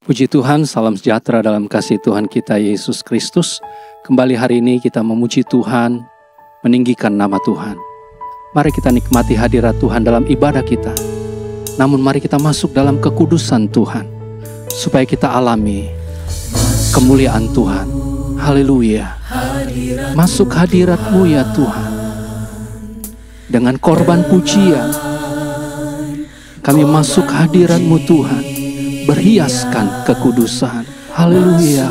Puji Tuhan, salam sejahtera dalam kasih Tuhan kita Yesus Kristus. Kembali hari ini kita memuji Tuhan, meninggikan nama Tuhan. Mari kita nikmati hadirat Tuhan dalam ibadah kita. Namun mari kita masuk dalam kekudusan Tuhan, supaya kita alami kemuliaan Tuhan. Haleluya. Masuk hadirat-Mu ya Tuhan. Dengan korban pujian, kami masuk hadirat-Mu Tuhan, berhiaskan kekudusan. Haleluya.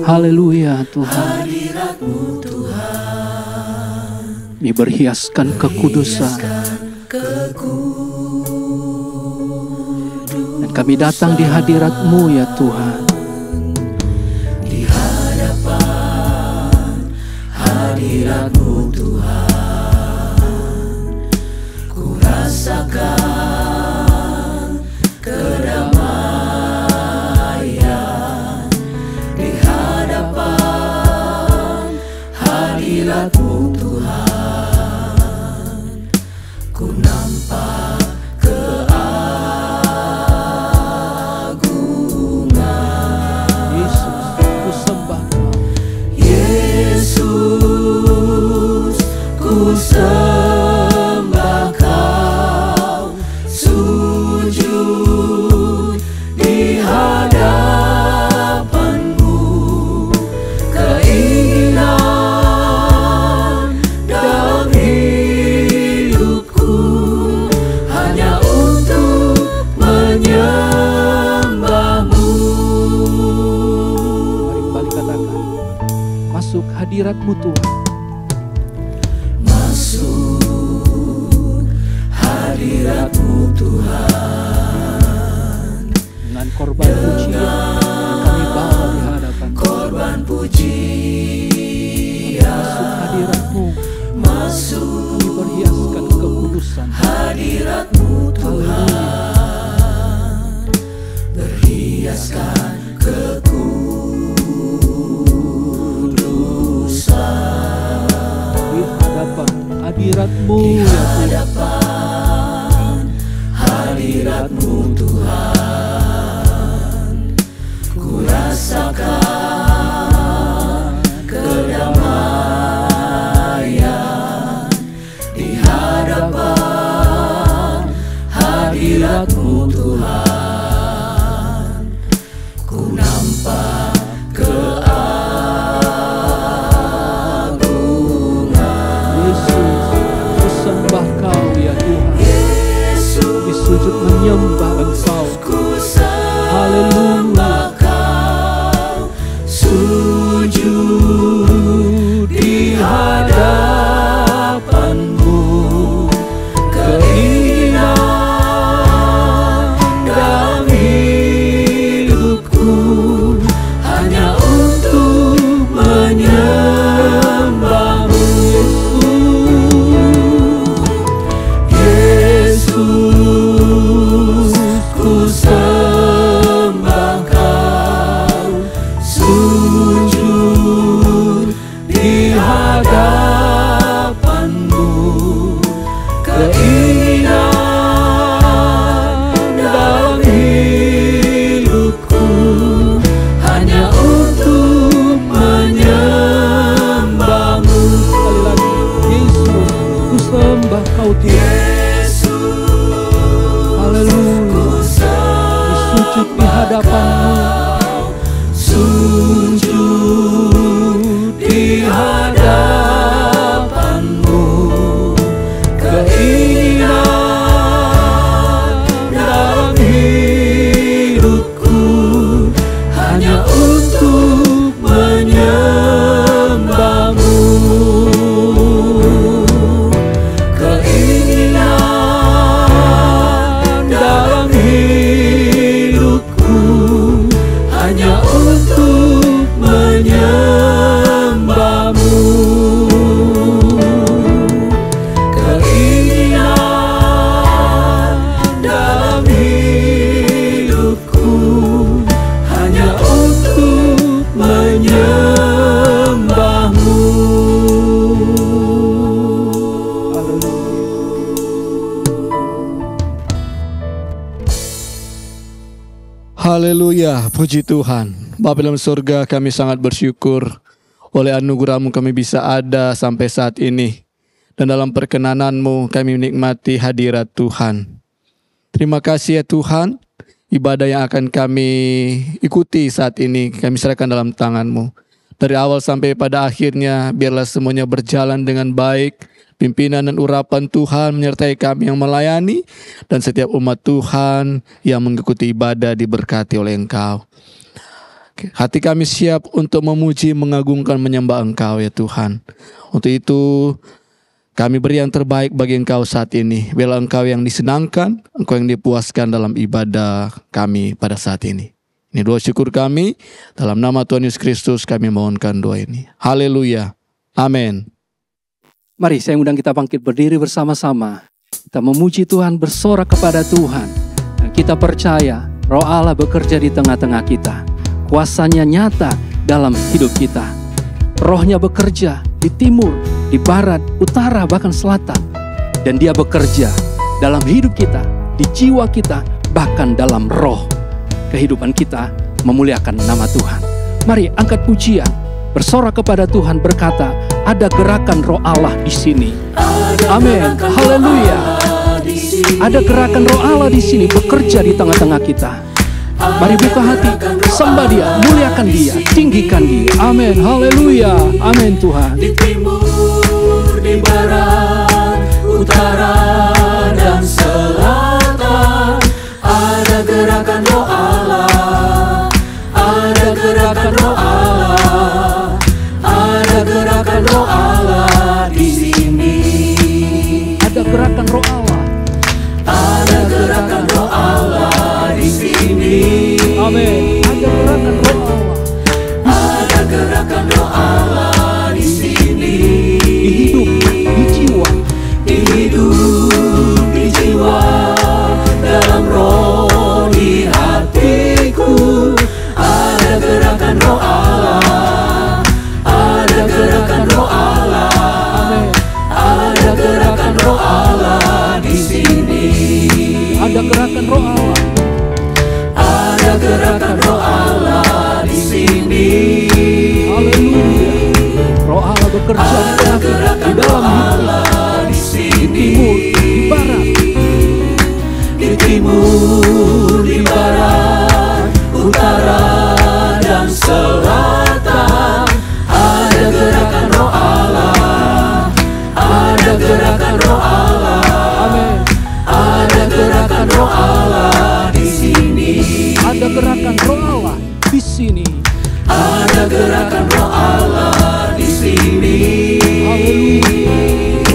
Haleluya Tuhan. Kami berhiaskan kekudusan. Dan kami datang di hadirat-Mu ya Tuhan. Di hadapan hadirat-Mu Tuhan, ku rasakan kedamaian. Di hadapan hadirat-Mu Tuhan, ku nampak keagungan. Yesus, ku sembah Kau. Yesus, ku sembah Kau, sujud di hadapan-Mu. Keinginan dalam hidupku hanya untuk menyembah-Mu. Mari kembali katakan, masuk hadirat-Mu Tuhan. Masuk hadirat-Mu Tuhan, Dengan korban pujian yang kami bawa di hadapan korban pujian. masuk hadirat-Mu, Masuk kami berhiaskan kekudusan. hadirat-Mu Tuhan, berhiaskan kekudusan. Di hadapan hadirat-Mu Di ya Tuhan. hadapan hadirat-Mu Tuhan, ku rasakan kedamaian. Di hadapan hadirat-Mu Tuhan, ku nampak keagungan. Yesus, ku sembah Kau ya Tuhan. Kami sujud menyembah Engkau. Ku sembah Kau, sujud di hadapan-Mu. Keinginan dalam hidupku hanya untuk menyembah-Mu. Yesus, ku sembah Kau, sujud di hadapan-Mu. Keinginan dalam hidupku hanya untuk menyembah-Mu. Sekali lagi, Yesus, ku sembah Kau Tuhan. Haleluya. Kami sujud di hadapan-Mu. Sujud di hadapan-Mu. Keinginan dalam hidupku hanya untuk menyembah-Mu. Keinginan dalam hidupku hanya untuk menyembah-Mu. Haleluya, puji Tuhan. Bapa dalam surga, kami sangat bersyukur oleh anugerah-Mu kami bisa ada sampai saat ini. Dan dalam perkenanan-Mu kami menikmati hadirat Tuhan. Terima kasih ya Tuhan, ibadah yang akan kami ikuti saat ini kami serahkan dalam tangan-Mu. Dari awal sampai pada akhirnya, biarlah semuanya berjalan dengan baik. Pimpinan dan urapan Tuhan menyertai kami yang melayani, dan setiap umat Tuhan yang mengikuti ibadah diberkati oleh Engkau. Hati kami siap untuk memuji, mengagungkan, menyembah Engkau ya Tuhan. Untuk itu kami beri yang terbaik bagi Engkau saat ini. Biarlah Engkau yang disenangkan, Engkau yang dipuaskan dalam ibadah kami pada saat ini. Ini doa syukur kami, dalam nama Tuhan Yesus Kristus kami mohonkan doa ini. Haleluya, amin. Mari saya undang kita bangkit berdiri bersama-sama. Kita memuji Tuhan, bersorak kepada Tuhan. Dan kita percaya Roh Allah bekerja di tengah-tengah kita. Kuasanya nyata dalam hidup kita. Rohnya bekerja di timur, di barat, utara, bahkan selatan. Dan Dia bekerja dalam hidup kita, di jiwa kita, bahkan dalam roh. Kehidupan kita memuliakan nama Tuhan. Mari angkat pujian, bersorak kepada Tuhan, berkata, ada gerakan Roh Allah di sini. Amin. Haleluya. Ada gerakan Roh Allah di sini bekerja di tengah-tengah kita. Mari buka hati, sembah Dia, muliakan Dia, tinggikan Dia. Amin. Haleluya. Amin Tuhan. Di timur, di barat, utara dan selatan, ada gerakan Roh Allah. Ada gerakan Roh Allah. Ada gerakan Roh Allah di sini. Ada gerakan Roh Allah. Ada gerakan Roh Allah di sini. Amin. Ada gerakan Roh Allah. Ada gerakan Roh Allah di sini. Di hidup, di jiwa, Di hidup, di jiwa, dalam roh, di hatiku. Ada gerakan Roh Allah. Ada gerakan Roh Allah. Ada gerakan Roh Allah di sini. ada gerakan Roh Allah. Ada gerakan Roh Allah di sini. Haleluya. Roh Allah bekerja di dalam hidup. Di sini. Di barat, Di timur, di barat, utara dan selatan, ada gerakan Roh Allah. Ada gerakan Roh Allah. amin. Ada gerakan Roh Allah di sini. Ada gerakan Roh Allah di sini. Ada gerakan Roh Allah di sini. Haleluya.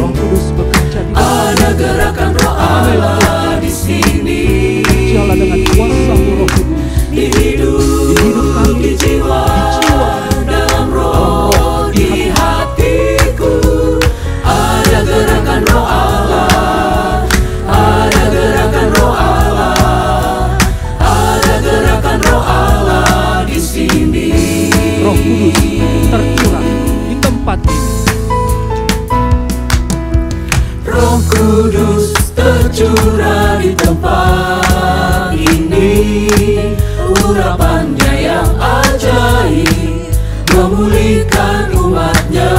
Roh Kudus bekerja di dalam. Ada gerakan Roh Allah di sini. Jalan dengan kuasa-Mu Roh Kudus. Di hidup kami, di jiwa, dalam roh, di hatiku. Ada gerakan Roh Allah. Ada gerakan Roh Allah. Ada gerakan Roh Allah di sini. Roh Kudus tercurah di tempat ini. Roh Kudus tercurah di tempat ini. Urapannya yang ajaib memulihkan umatnya.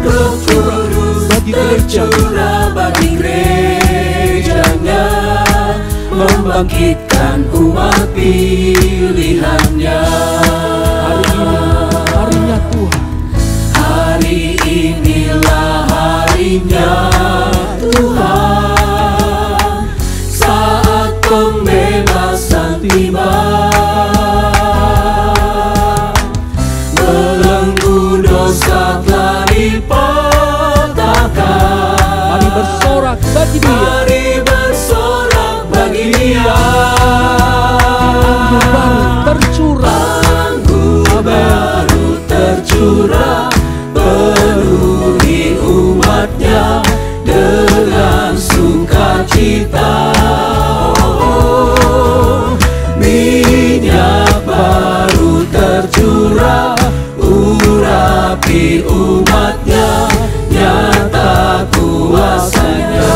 Roh Kudus tercurah bagi gerejanya, membangkitkan umat pilihannya. Harinya Tuhan. Hari inilah harinya Tuhan, saat pembebasan tiba. Belenggu dosa telah dipatahkan. Mari bersorak bagi Dia. Mari bersorak bagi Dia. Anggur baru tercurah. Anggur baru tercurah, penuhi umatnya dengan sukacita. Oh, minyak baru tercurah, urapi umatnya, nyata kuasanya.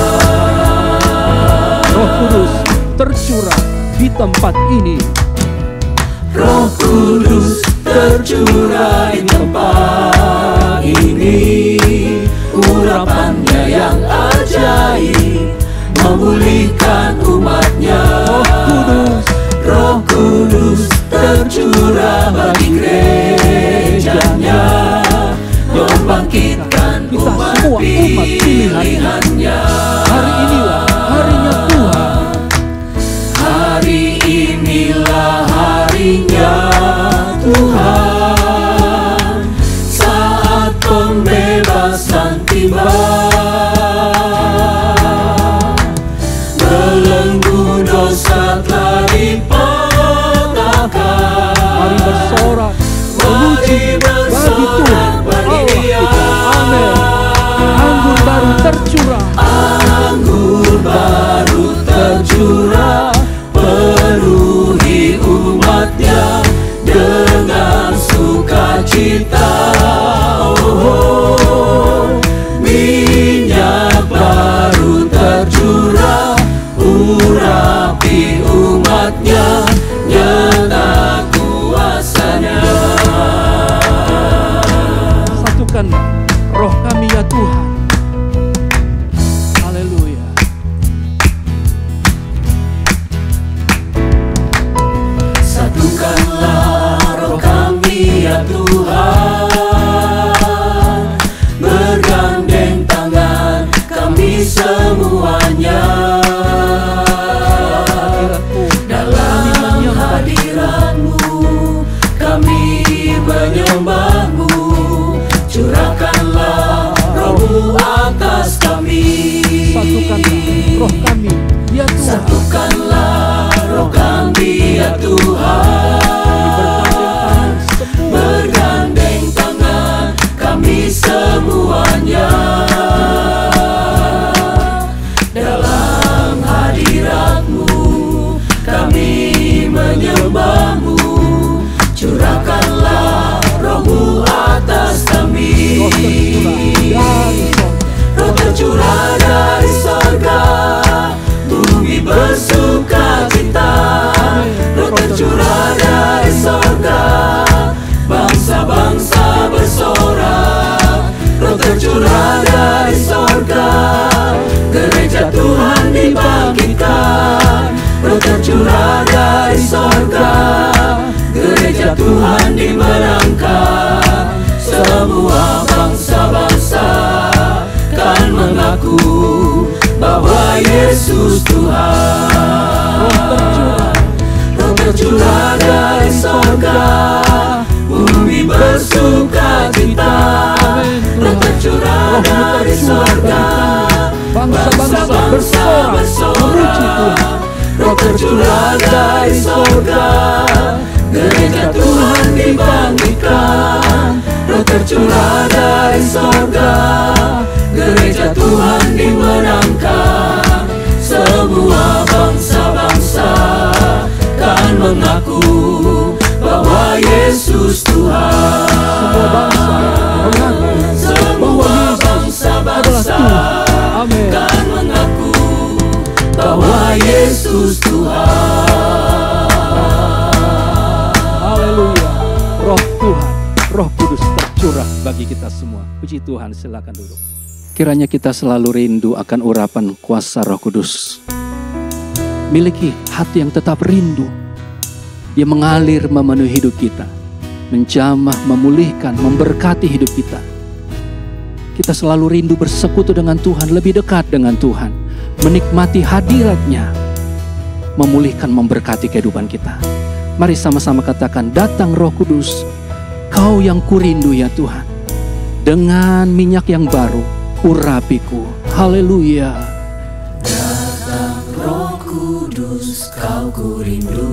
Roh Kudus tercurah di tempat tempat ini. Roh Kudus tercurah di tempat ini, urapannya yang ajaib memulihkan umatnya. Roh Kudus tercurah bagi gerejanya, membangkitkan umat pilihannya. Hari inilah harinya Tuhan. Hari inilah harinya Tuhan, saat pembebasan tiba. Belenggu dosa telah dipatahkan. Mari bersorak, Mari bersorak bagi Dia. Amin. Anggur baru tercurah. Anggur baru tercurah, penuhi umatnya dengan sukacita. Oh, minyak baru tercurah, urapi umatnya, nyata kuasanya. Satukanlah roh kami ya Tuhan. Haleluya. Satukanlah roh kami ya Tuhan, bergandeng tangan kami semuanya. Dalam hadirat-Mu kami menyembah-Mu, curahkanlah roh-Mu atas kami. Satukanlah roh kami ya Tuhan. Satukanlah roh kami ya Tuhan, bergandeng tangan kami semuanya. Dalam hadirat-Mu kami menyembah-Mu, curahkanlah roh-Mu atas kami. Roh tercurah dari sorga, bumi bersuka cita. Roh tercurah dari sorga, bangsa-bangsa bersorak. Roh tercurah dari sorga, gereja Tuhan dibangkitkan. Roh tercurah dari sorga, gereja Tuhan dimenangkan. Semua bangsa-bangsa kan mengaku bahwa Yesus Tuhan. Roh tercurah dari sorga, bumi bersuka cita. Roh tercurah dari sorga, bangsa-bangsa bersorak. Roh tercurah dari sorga, gereja Tuhan dibangkitkan. Roh tercurah dari sorga, gereja Tuhan dimenangkan. Semua bangsa-bangsa kan mengaku bahwa Yesus Tuhan. Semua bangsa-bangsa kan mengaku bahwa Yesus Tuhan. Haleluya. Roh Tuhan, Roh Kudus tercurah bagi kita semua. Puji Tuhan, silakan duduk. Kiranya kita selalu rindu akan urapan kuasa Roh Kudus. Miliki hati yang tetap rindu. Dia mengalir memenuhi hidup kita, menjamah, memulihkan, memberkati hidup kita. Kita selalu rindu bersekutu dengan Tuhan, lebih dekat dengan Tuhan, menikmati hadirat-Nya, memulihkan, memberkati kehidupan kita. Mari sama-sama katakan, datang Roh Kudus, Kau yang kurindu ya Tuhan. Dengan minyak yang baru, urapiku. Haleluya. Datang Roh Kudus, Kau kurindu.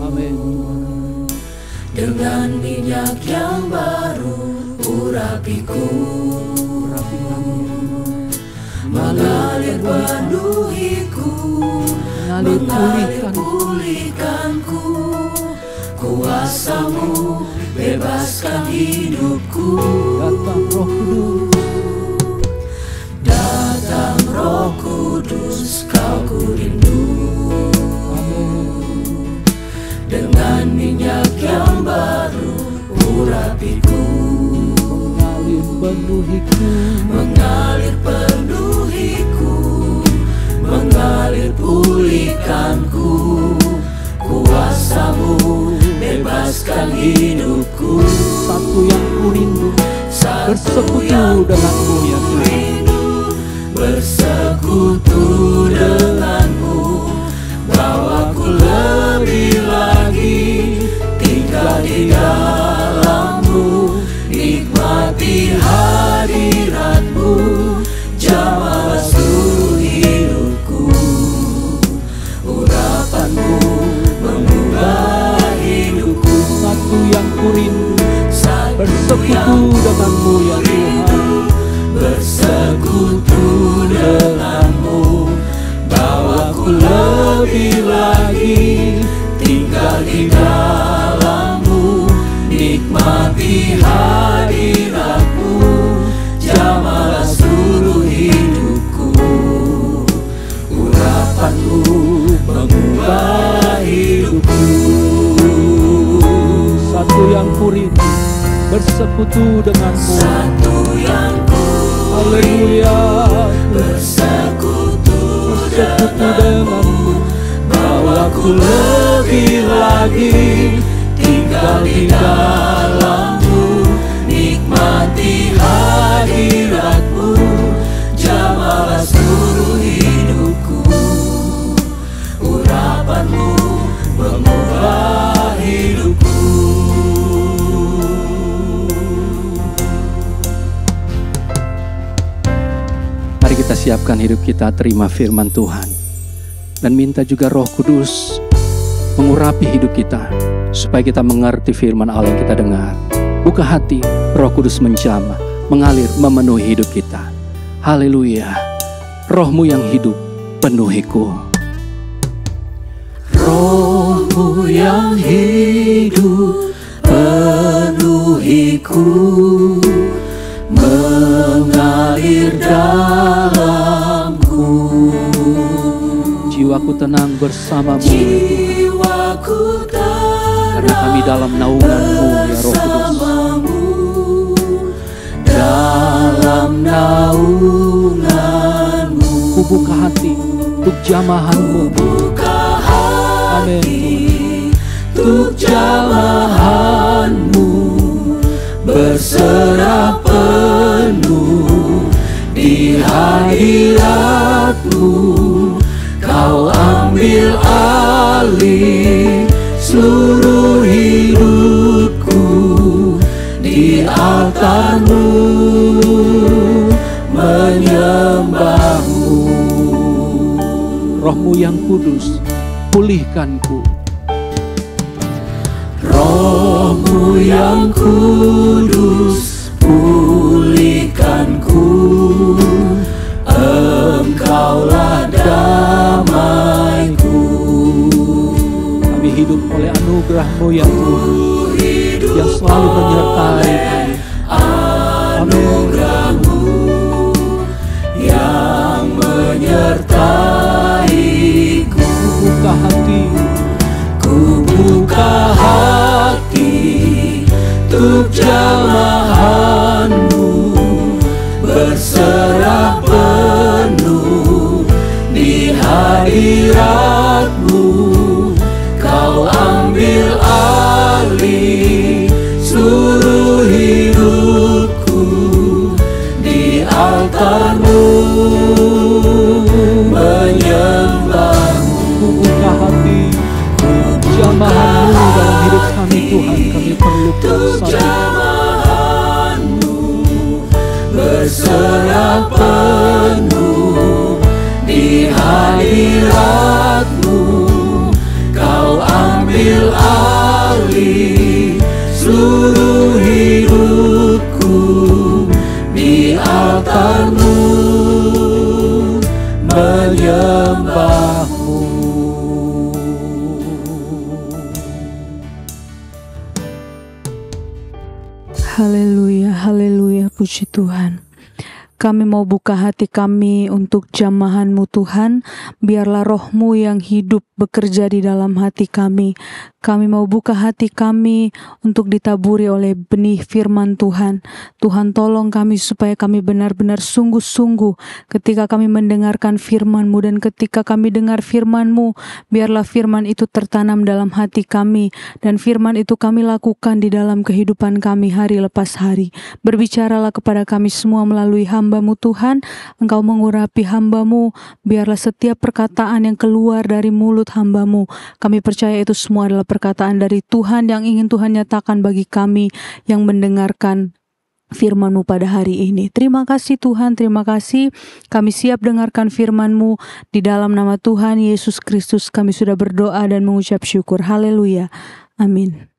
Amin. Dengan minyak yang baru, urapiku. Mengalir penuhiku, mengalir pulihkanku. Kuasa-Mu bebaskan hidupku. Datang Roh Kudus. Datang Roh Kudus, Kau kurindu. Amin. dengan minyak yang baru urapiku. Mengalir penuhiku, mengalir pulihkanku. Kuasamu bebaskan hidupku. Satu yang ku rindu, bersekutu denganmu ya Tuhan. Bersekutu denganmu, bawaku lebih lagi tinggal di dalammu, nikmati hadiratmu, jamahlah seluruh hidupku. Urapanmu mengubah hidupku. Satu yang ku rindu, bersekutu denganmu ya Tuhan. Bersekutu denganmu, bawaku lebih lagi tinggal di dalammu, nikmati hadiratmu, jamahlah seluruh hidupku. Urapanmu mengubah hidupku. Satu yang ku rindu, bersekutu denganmu. Satu yang ku Haleluya. bersekutu denganmu, bawaku lebih lagi tinggal di dalammu, nikmati hadiratmu, jamahlah seluruh hidupku. Urapanmu mengubah hidupku. Mari kita siapkan hidup kita terima firman Tuhan. Dan minta juga Roh Kudus mengurapi hidup kita, supaya kita mengerti firman Allah yang kita dengar. Buka hati, Roh Kudus menjamah, mengalir, memenuhi hidup kita. Haleluya. Roh-Mu yang hidup, penuhiku. Roh-Mu yang hidup, penuhiku, mengalir dalamku. Jiwaku tenang bersamamu, Jiwaku tenang karena kami dalam naungan-Mu ya Roh Kudus. Dalam naungan-Mu. Ku buka hati untuk jamahan-Mu. Buka Amin. hati untuk jamahan-Mu, berserah penuh di hadirat-Mu. Kau ambil alih seluruh hidupku, di altar-Mu menyembah-Mu. Roh-Mu yang kudus, pulihkanku. Roh-Mu yang kudus, pulihkanku. Engkaulah damaiku. Kami hidup oleh anugerah-Mu ya Tuhan, yang selalu menyertai kami. Anugerah-Mu yang menyertaiku. Buka hati, Ku buka hati untuk jamahan-Mu, berserah penuh di hadirat-Mu. Kau ambil alih seluruh hidupku, di altar-Mu menyembah-Mu. ku buka hati. Jamahan-Mu dalam hidup kami Tuhan, kami perlukan saat ini. Jamahan-Mu berserah penuh di hadirat-Mu. Kau ambil alih seluruh hidupku, di altar-Mu menyembah-Mu. Haleluya, haleluya, puji Tuhan. Kami mau buka hati kami untuk jamahan-Mu Tuhan. Biarlah Roh-Mu yang hidup bekerja di dalam hati kami. Kami mau buka hati kami untuk ditaburi oleh benih firman Tuhan. Tuhan, tolong kami supaya kami benar-benar sungguh-sungguh ketika kami mendengarkan firman-Mu, dan ketika kami dengar firman-Mu, biarlah firman itu tertanam dalam hati kami, dan firman itu kami lakukan di dalam kehidupan kami hari lepas hari. Berbicaralah kepada kami semua melalui hamba-Mu Tuhan. Engkau mengurapi hamba-Mu, biarlah setiap perkataan yang keluar dari mulut hamba-Mu, kami percaya itu semua adalah perkataan dari Tuhan yang ingin Tuhan nyatakan bagi kami yang mendengarkan firman-Mu pada hari ini. Terima kasih Tuhan, terima kasih. Kami siap dengarkan firman-Mu. Di dalam nama Tuhan Yesus Kristus kami sudah berdoa dan mengucap syukur. Haleluya. Amin.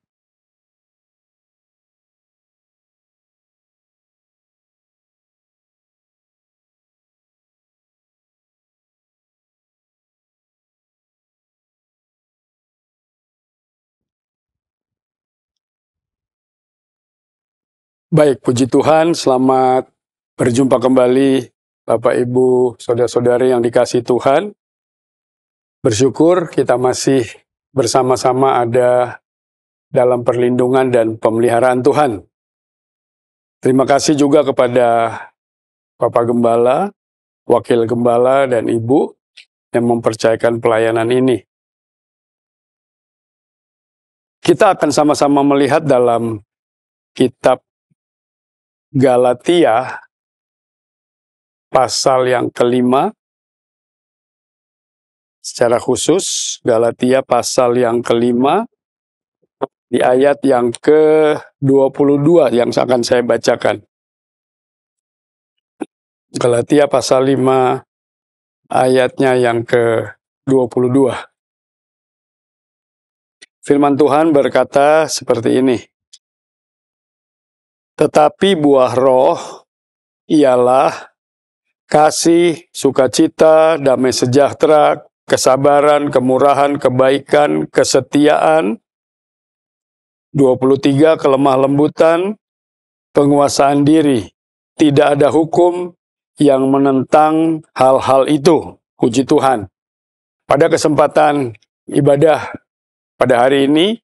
Baik, puji Tuhan, selamat berjumpa kembali Bapak Ibu, Saudara-saudari yang dikasihi Tuhan. Bersyukur kita masih bersama-sama ada dalam perlindungan dan pemeliharaan Tuhan. Terima kasih juga kepada Bapak Gembala, Wakil Gembala, dan Ibu yang mempercayakan pelayanan ini. Kita akan sama-sama melihat dalam kitab Galatia pasal yang kelima, secara khusus Galatia pasal yang kelima di ayat yang ke-22 yang akan saya bacakan. Galatia pasal 5 ayatnya yang ke-22. Firman Tuhan berkata seperti ini. Tetapi buah roh ialah kasih, sukacita, damai sejahtera, kesabaran, kemurahan, kebaikan, kesetiaan. 23, kelemah lembutan, penguasaan diri. Tidak ada hukum yang menentang hal-hal itu. Puji Tuhan. Pada kesempatan ibadah pada hari ini,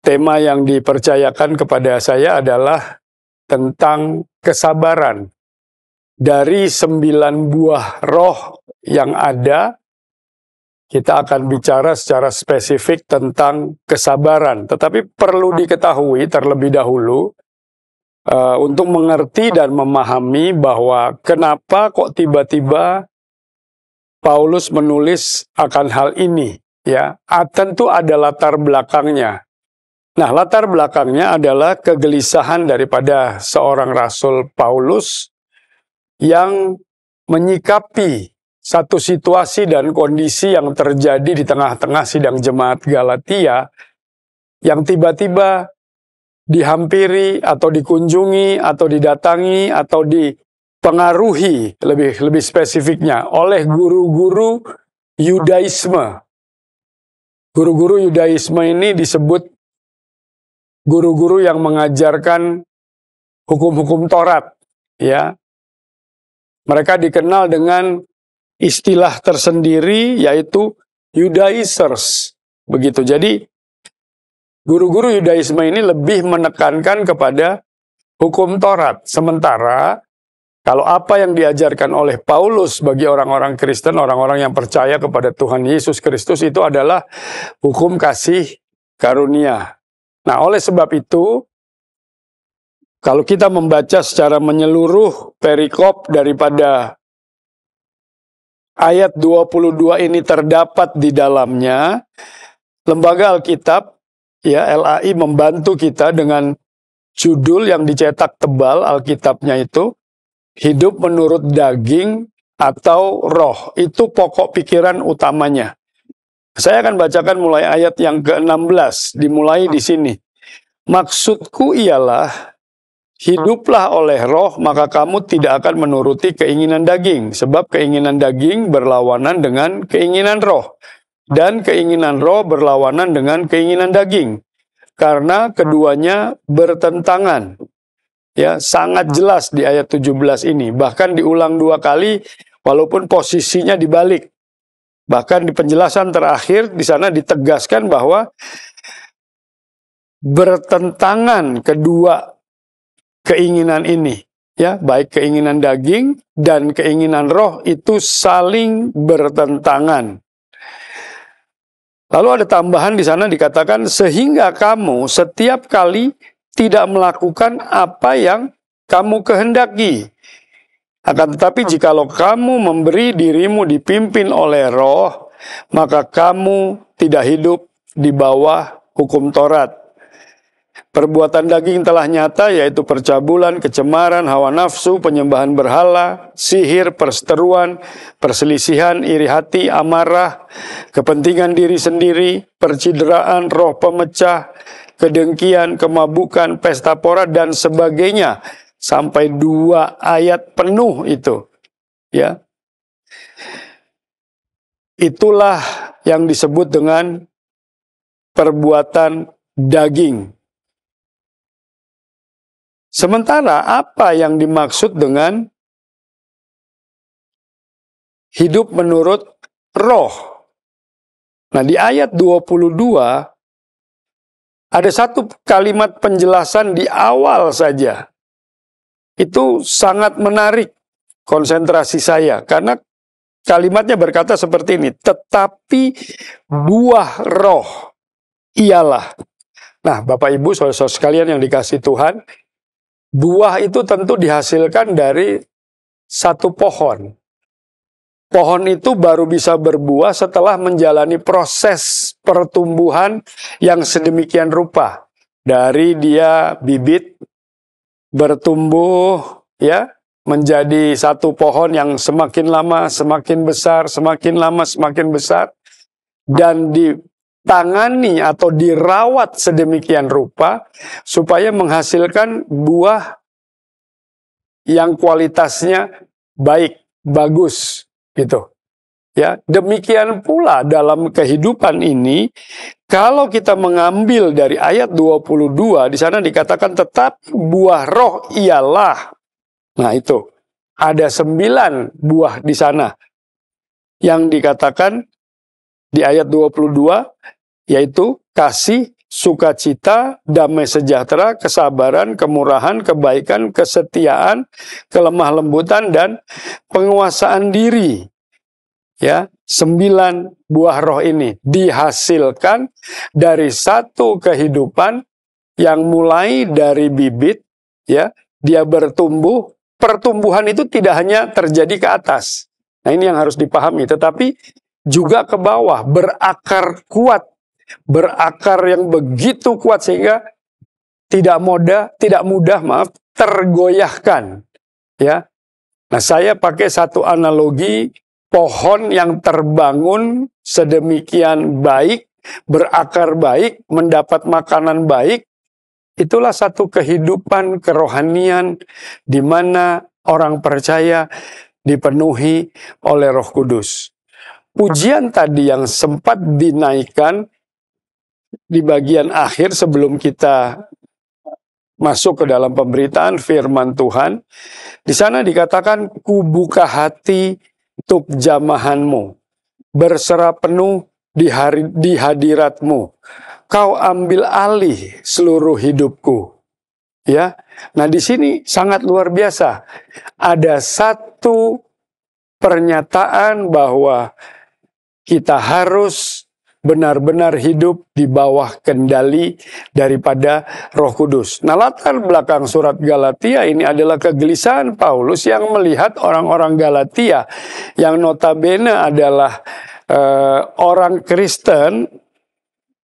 tema yang dipercayakan kepada saya adalah tentang kesabaran. Dari 9 buah roh yang ada, kita akan bicara secara spesifik tentang kesabaran. Tetapi perlu diketahui terlebih dahulu, untuk mengerti dan memahami bahwa kenapa kok tiba-tiba Paulus menulis akan hal ini. Ya, tentu ada latar belakangnya. Nah, latar belakangnya adalah kegelisahan daripada seorang Rasul Paulus yang menyikapi satu situasi dan kondisi yang terjadi di tengah-tengah sidang jemaat Galatia yang tiba-tiba dihampiri atau dikunjungi atau didatangi atau dipengaruhi lebih spesifiknya oleh guru-guru Yudaisme. Guru-guru Yudaisme ini disebut guru-guru yang mengajarkan hukum-hukum Taurat, ya. Mereka dikenal dengan istilah tersendiri yaitu Judaizers. Begitu. Jadi guru-guru Yudaisme ini lebih menekankan kepada hukum Taurat. Sementara kalau apa yang diajarkan oleh Paulus bagi orang-orang Kristen, orang-orang yang percaya kepada Tuhan Yesus Kristus itu adalah hukum kasih karunia. Nah, oleh sebab itu, kalau kita membaca secara menyeluruh perikop daripada ayat 22 ini terdapat di dalamnya, Lembaga Alkitab, ya LAI membantu kita dengan judul yang dicetak tebal Alkitabnya itu, hidup menurut daging atau roh. Itu pokok pikiran utamanya. Saya akan bacakan mulai ayat yang ke-16, dimulai di sini. Maksudku ialah, hiduplah oleh roh, maka kamu tidak akan menuruti keinginan daging. Sebab keinginan daging berlawanan dengan keinginan roh. Dan keinginan roh berlawanan dengan keinginan daging. Karena keduanya bertentangan. Ya, sangat jelas di ayat 17 ini. Bahkan diulang 2 kali walaupun posisinya dibalik. Bahkan di penjelasan terakhir di sana ditegaskan bahwa bertentangan kedua keinginan ini, ya, baik keinginan daging dan keinginan roh itu saling bertentangan. Lalu ada tambahan di sana dikatakan sehingga kamu setiap kali tidak melakukan apa yang kamu kehendaki. Akan tetapi jikalau kamu memberi dirimu dipimpin oleh roh, maka kamu tidak hidup di bawah hukum Taurat. Perbuatan daging telah nyata, yaitu percabulan, kecemaran, hawa nafsu, penyembahan berhala, sihir, perseteruan, perselisihan, iri hati, amarah, kepentingan diri sendiri, percideraan, roh pemecah, kedengkian, kemabukan, pesta pora, dan sebagainya. Sampai 2 ayat penuh itu. Ya. Itulah yang disebut dengan perbuatan daging. Sementara apa yang dimaksud dengan hidup menurut roh? Nah, di ayat 22 ada satu kalimat penjelasan di awal saja. Itu sangat menarik konsentrasi saya, karena kalimatnya berkata seperti ini, tetapi buah roh ialah. Nah, Bapak Ibu, saudara-saudara sekalian yang dikasihi Tuhan, buah itu tentu dihasilkan dari satu pohon. Pohon itu baru bisa berbuah setelah menjalani proses pertumbuhan yang sedemikian rupa. Dari dia bibit, bertumbuh, ya, menjadi satu pohon yang semakin lama semakin besar, semakin lama semakin besar, dan ditangani atau dirawat sedemikian rupa supaya menghasilkan buah yang kualitasnya baik, bagus, gitu. Ya, demikian pula dalam kehidupan ini, kalau kita mengambil dari ayat 22, di sana dikatakan tetap buah roh ialah. Nah, itu ada 9 buah di sana yang dikatakan di ayat 22, yaitu kasih, sukacita, damai sejahtera, kesabaran, kemurahan, kebaikan, kesetiaan, kelemah lembutan, dan penguasaan diri. Ya, 9 buah roh ini dihasilkan dari satu kehidupan yang mulai dari bibit, ya, dia bertumbuh. Pertumbuhan itu tidak hanya terjadi ke atas. Nah, ini yang harus dipahami, tetapi juga ke bawah, berakar kuat, berakar yang begitu kuat sehingga tidak mudah tergoyahkan, ya. Nah, saya pakai satu analogi, pohon yang terbangun sedemikian baik, berakar baik, mendapat makanan baik, itulah satu kehidupan kerohanian di mana orang percaya dipenuhi oleh Roh Kudus. Pujian tadi yang sempat dinaikkan di bagian akhir sebelum kita masuk ke dalam pemberitaan firman Tuhan, di sana dikatakan, "Kubuka hati untuk jamahanmu, berserah penuh di hadiratmu, kau ambil alih seluruh hidupku." Ya, nah di sini sangat luar biasa. Ada satu pernyataan bahwa kita harus benar-benar hidup di bawah kendali daripada Roh Kudus. Nah, latar belakang surat Galatia ini adalah kegelisahan Paulus yang melihat orang-orang Galatia yang notabene adalah orang Kristen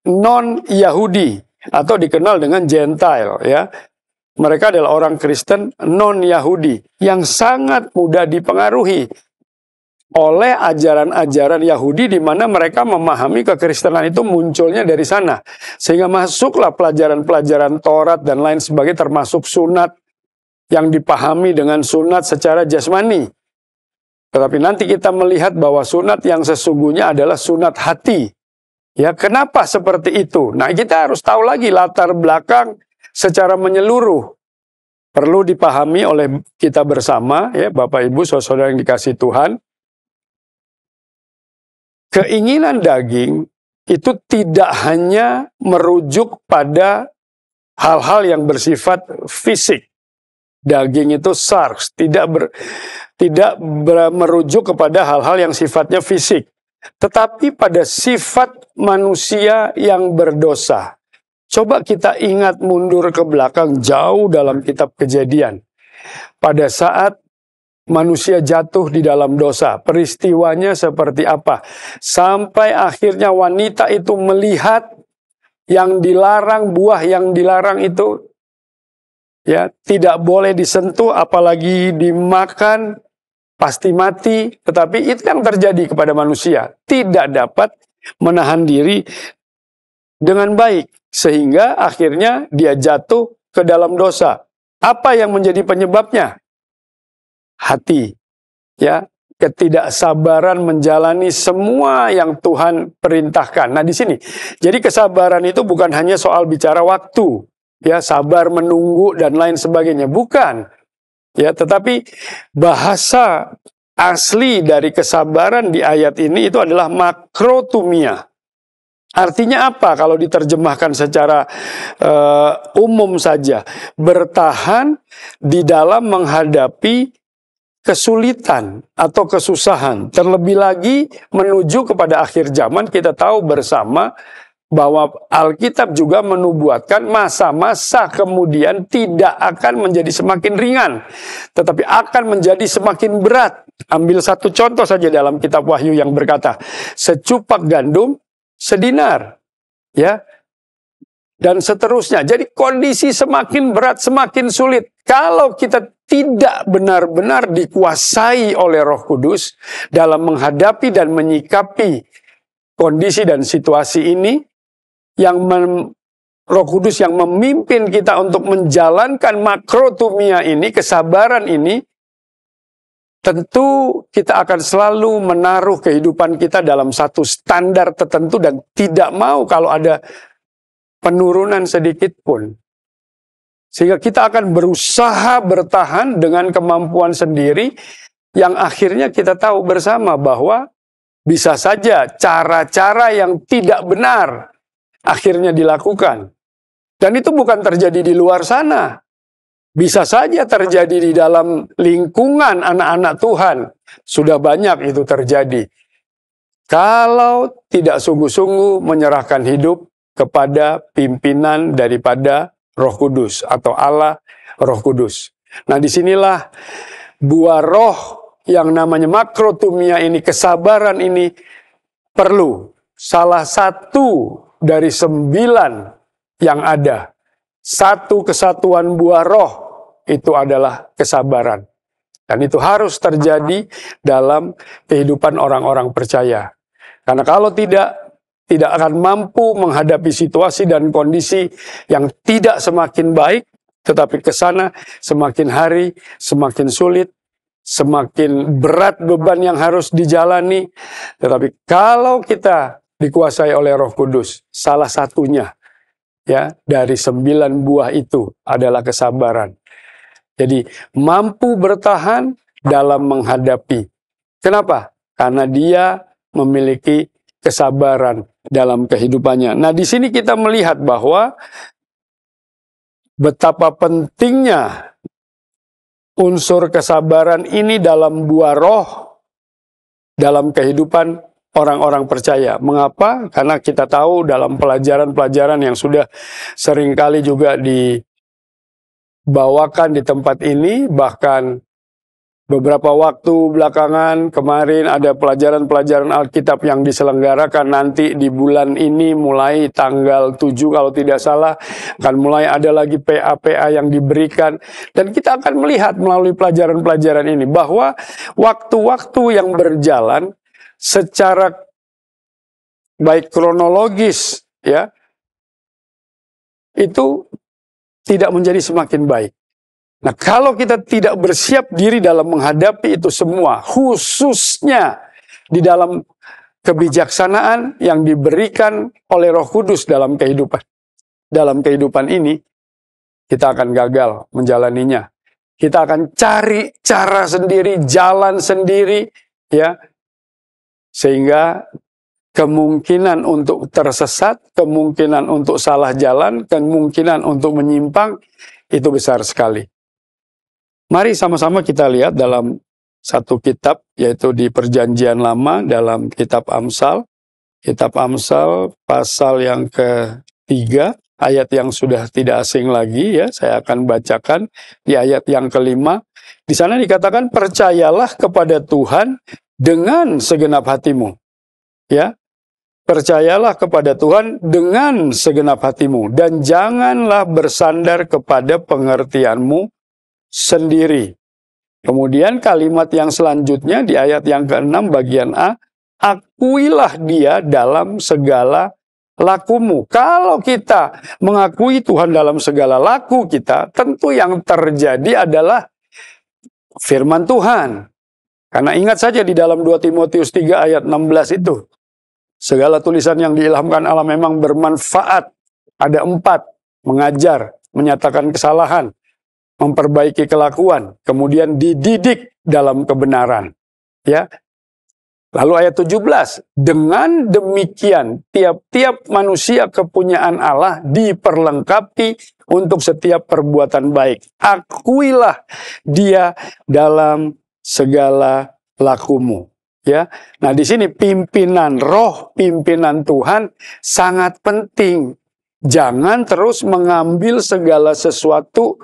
non-Yahudi atau dikenal dengan Gentile, ya. Mereka adalah orang Kristen non-Yahudi yang sangat mudah dipengaruhi oleh ajaran-ajaran Yahudi, di mana mereka memahami kekristenan itu munculnya dari sana. Sehingga masuklah pelajaran-pelajaran Taurat dan lain sebagainya, termasuk sunat yang dipahami dengan sunat secara jasmani. Tetapi nanti kita melihat bahwa sunat yang sesungguhnya adalah sunat hati. Ya, kenapa seperti itu? Nah, kita harus tahu lagi latar belakang secara menyeluruh. perlu dipahami oleh kita bersama, ya Bapak Ibu, saudara yang dikasihi Tuhan. Keinginan daging itu tidak hanya merujuk pada hal-hal yang bersifat fisik. Daging itu sarx, tidak merujuk kepada hal-hal yang sifatnya fisik, tetapi pada sifat manusia yang berdosa. Coba kita ingat mundur ke belakang jauh dalam kitab Kejadian. Pada saat manusia jatuh di dalam dosa, peristiwanya seperti apa? Sampai akhirnya wanita itu melihat yang dilarang, buah yang dilarang itu ya tidak boleh disentuh, apalagi dimakan, pasti mati. Tetapi itu yang terjadi kepada manusia, tidak dapat menahan diri dengan baik, sehingga akhirnya dia jatuh ke dalam dosa. Apa yang menjadi penyebabnya? Hati, ya, ketidaksabaran menjalani semua yang Tuhan perintahkan. Nah di sini, jadi kesabaran itu bukan hanya soal bicara waktu, ya, sabar menunggu dan lain sebagainya, bukan, ya, tetapi bahasa asli dari kesabaran di ayat ini itu adalah makrotumia. Artinya apa kalau diterjemahkan secara umum saja? Bertahan di dalam menghadapi kesulitan atau kesusahan. Terlebih lagi menuju kepada akhir zaman, kita tahu bersama bahwa Alkitab juga menubuatkan masa-masa kemudian tidak akan menjadi semakin ringan, tetapi akan menjadi semakin berat. Ambil satu contoh saja dalam kitab Wahyu yang berkata, secupak gandum sedinar, ya, dan seterusnya. Jadi kondisi semakin berat, semakin sulit. Kalau kita tidak benar-benar dikuasai oleh Roh Kudus dalam menghadapi dan menyikapi kondisi dan situasi ini, yang Roh Kudus yang memimpin kita untuk menjalankan makrotumia ini, kesabaran ini, tentu kita akan selalu menaruh kehidupan kita dalam satu standar tertentu dan tidak mau kalau ada penurunan sedikit pun. Sehingga kita akan berusaha bertahan dengan kemampuan sendiri yang akhirnya kita tahu bersama bahwa bisa saja cara-cara yang tidak benar akhirnya dilakukan. Dan itu bukan terjadi di luar sana. Bisa saja terjadi di dalam lingkungan anak-anak Tuhan. Sudah banyak itu terjadi. Kalau tidak sungguh-sungguh menyerahkan hidup kepada pimpinan daripada Roh Kudus atau Allah Roh Kudus. Nah disinilah buah roh yang namanya makrotumia ini, kesabaran ini perlu. Salah satu dari 9 yang ada. Satu kesatuan buah roh itu adalah kesabaran. Dan itu harus terjadi dalam kehidupan orang-orang percaya. Karena kalau tidak akan mampu menghadapi situasi dan kondisi yang tidak semakin baik, tetapi ke sana semakin hari semakin sulit, semakin berat beban yang harus dijalani. Tetapi kalau kita dikuasai oleh Roh Kudus, salah satunya ya dari 9 buah itu adalah kesabaran. Jadi mampu bertahan dalam menghadapi. Kenapa? Karena dia memiliki kesabaran dalam kehidupannya. Nah, di sini kita melihat bahwa betapa pentingnya unsur kesabaran ini dalam buah roh dalam kehidupan orang-orang percaya. Mengapa? Karena kita tahu dalam pelajaran-pelajaran yang sudah seringkali juga dibawakan di tempat ini, bahkan beberapa waktu belakangan kemarin ada pelajaran-pelajaran Alkitab yang diselenggarakan nanti di bulan ini mulai tanggal 7 kalau tidak salah, akan mulai ada lagi PA-PA yang diberikan. Dan kita akan melihat melalui pelajaran-pelajaran ini bahwa waktu-waktu yang berjalan secara baik kronologis ya itu tidak menjadi semakin baik. Nah, kalau kita tidak bersiap diri dalam menghadapi itu semua, khususnya di dalam kebijaksanaan yang diberikan oleh Roh Kudus dalam kehidupan ini, kita akan gagal menjalaninya. Kita akan cari cara sendiri, jalan sendiri, ya. Sehingga kemungkinan untuk tersesat, kemungkinan untuk salah jalan, kemungkinan untuk menyimpang, itu besar sekali. Mari sama-sama kita lihat dalam satu kitab, yaitu di Perjanjian Lama, dalam kitab Amsal. Kitab Amsal pasal yang ke-3, ayat yang sudah tidak asing lagi, ya, saya akan bacakan di ayat yang ke-5. Di sana dikatakan, percayalah kepada Tuhan dengan segenap hatimu. Ya, percayalah kepada Tuhan dengan segenap hatimu, dan janganlah bersandar kepada pengertianmu sendiri. Kemudian kalimat yang selanjutnya di ayat yang ke-6 bagian A, akuilah dia dalam segala lakumu. Kalau kita mengakui Tuhan dalam segala laku kita, tentu yang terjadi adalah firman Tuhan. Karena ingat saja di dalam 2 Timotius 3 ayat 16 itu, segala tulisan yang diilhamkan Allah memang bermanfaat. Ada 4, mengajar, menyatakan kesalahan, memperbaiki kelakuan, kemudian dididik dalam kebenaran. Ya. Lalu ayat 17, dengan demikian tiap-tiap manusia kepunyaan Allah diperlengkapi untuk setiap perbuatan baik. Akuilah dia dalam segala lakumu. Ya. Nah, di sini pimpinan roh, pimpinan Tuhan sangat penting. Jangan terus mengambil segala sesuatu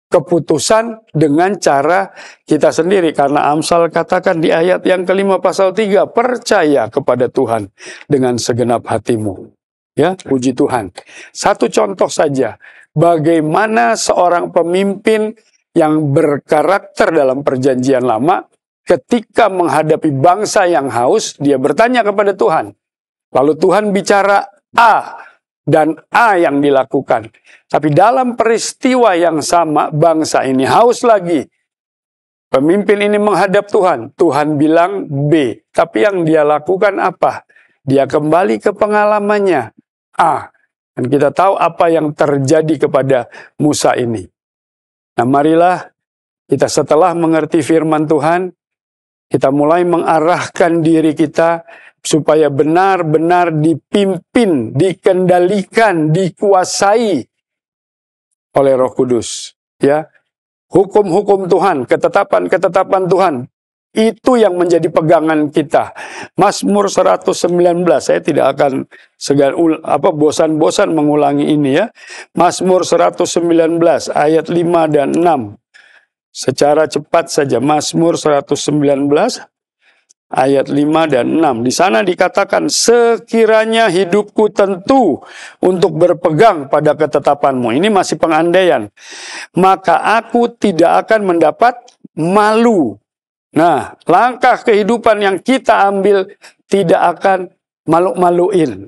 keputusan dengan cara kita sendiri. Karena Amsal katakan di ayat yang ke-5 pasal 3, percaya kepada Tuhan dengan segenap hatimu. Ya, puji Tuhan. Satu contoh saja, bagaimana seorang pemimpin yang berkarakter dalam Perjanjian Lama, ketika menghadapi bangsa yang haus, dia bertanya kepada Tuhan. Lalu Tuhan bicara A, dan A yang dilakukan. Tapi dalam peristiwa yang sama, bangsa ini haus lagi. Pemimpin ini menghadap Tuhan. Tuhan bilang B. Tapi yang dia lakukan apa? Dia kembali ke pengalamannya. A. Dan kita tahu apa yang terjadi kepada Musa ini. Nah, marilah kita setelah mengerti firman Tuhan, kita mulai mengarahkan diri kita supaya benar-benar dipimpin, dikendalikan, dikuasai oleh Roh Kudus. Ya, hukum-hukum Tuhan, ketetapan-ketetapan Tuhan, itu yang menjadi pegangan kita. Mazmur 119, saya tidak akan bosan-bosan mengulangi ini ya. Mazmur 119 ayat 5 dan 6. Secara cepat saja, Mazmur 119 ayat 5 dan 6. Di sana dikatakan, sekiranya hidupku tentu untuk berpegang pada ketetapanmu. Ini masih pengandaian. Maka aku tidak akan mendapat malu. Nah, langkah kehidupan yang kita ambil tidak akan malu-maluin.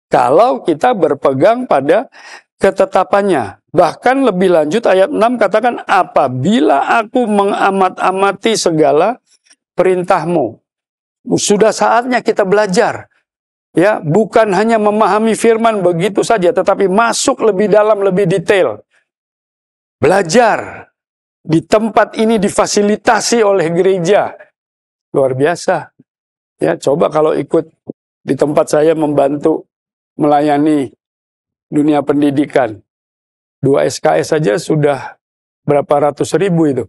Kalau kita berpegang pada ketetapannya. Bahkan lebih lanjut ayat 6 katakan, apabila aku mengamat-amati segala perintahmu. Sudah saatnya kita belajar. Ya, bukan hanya memahami firman begitu saja, tetapi masuk lebih dalam, lebih detail. Belajar. Di tempat ini difasilitasi oleh gereja. Luar biasa. Ya, coba kalau ikut di tempat saya membantu melayani dunia pendidikan. 2 SKS saja sudah berapa ratus ribu itu.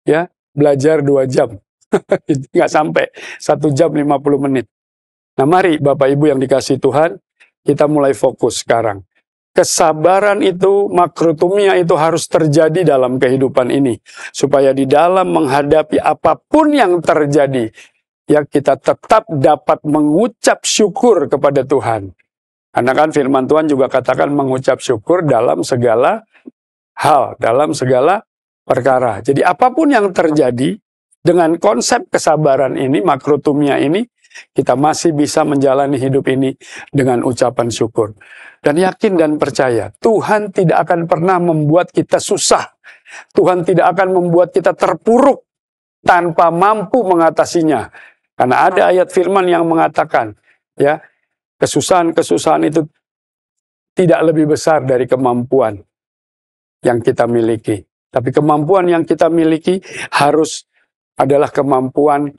Ya, belajar 2 jam. Nggak sampai 1 jam 50 menit. Nah, mari Bapak Ibu yang dikasihi Tuhan, kita mulai fokus sekarang. Kesabaran itu, makrotumia itu harus terjadi dalam kehidupan ini. Supaya di dalam menghadapi apapun yang terjadi, ya kita tetap dapat mengucap syukur kepada Tuhan. Karena kan firman Tuhan juga katakan mengucap syukur dalam segala hal, dalam segala perkara. Jadi apapun yang terjadi, dengan konsep kesabaran ini, makrotumia ini, kita masih bisa menjalani hidup ini dengan ucapan syukur. Dan yakin dan percaya, Tuhan tidak akan pernah membuat kita susah. Tuhan tidak akan membuat kita terpuruk tanpa mampu mengatasinya. Karena ada ayat firman yang mengatakan, ya, kesusahan-kesusahan itu tidak lebih besar dari kemampuan yang kita miliki. Tapi kemampuan yang kita miliki harus adalah kemampuan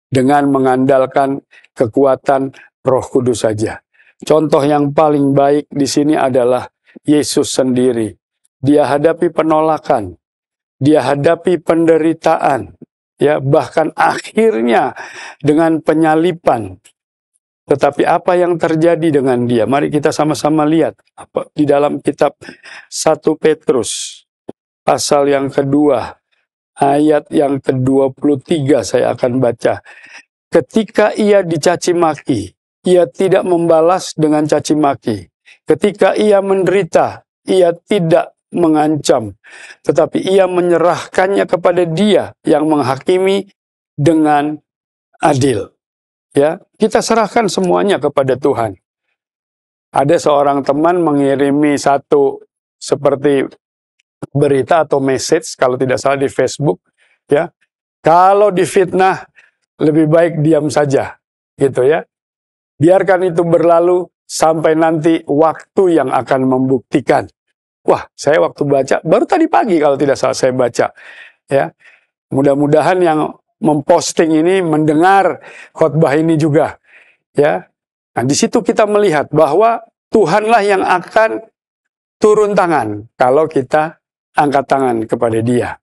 dengan mengandalkan kekuatan Roh Kudus saja. Contoh yang paling baik di sini adalah Yesus sendiri. Dia hadapi penolakan, dia hadapi penderitaan, ya, bahkan akhirnya dengan penyaliban. Tetapi apa yang terjadi dengan dia? Mari kita sama-sama lihat di dalam kitab 1 Petrus pasal yang kedua, ayat yang ke-23 saya akan baca. Ketika ia dicaci maki, ia tidak membalas dengan caci maki. Ketika ia menderita, ia tidak mengancam, tetapi ia menyerahkannya kepada Dia yang menghakimi dengan adil. Ya, kita serahkan semuanya kepada Tuhan. Ada seorang teman mengirimi satu seperti berita atau message, kalau tidak salah di Facebook, ya. Kalau difitnah, lebih baik diam saja, gitu ya. Biarkan itu berlalu sampai nanti waktu yang akan membuktikan. Wah, saya waktu baca, baru tadi pagi kalau tidak salah saya baca. Ya, mudah-mudahan yang memposting ini mendengar khotbah ini juga. Ya, nah di situ kita melihat bahwa Tuhanlah yang akan turun tangan kalau kita angkat tangan kepada Dia.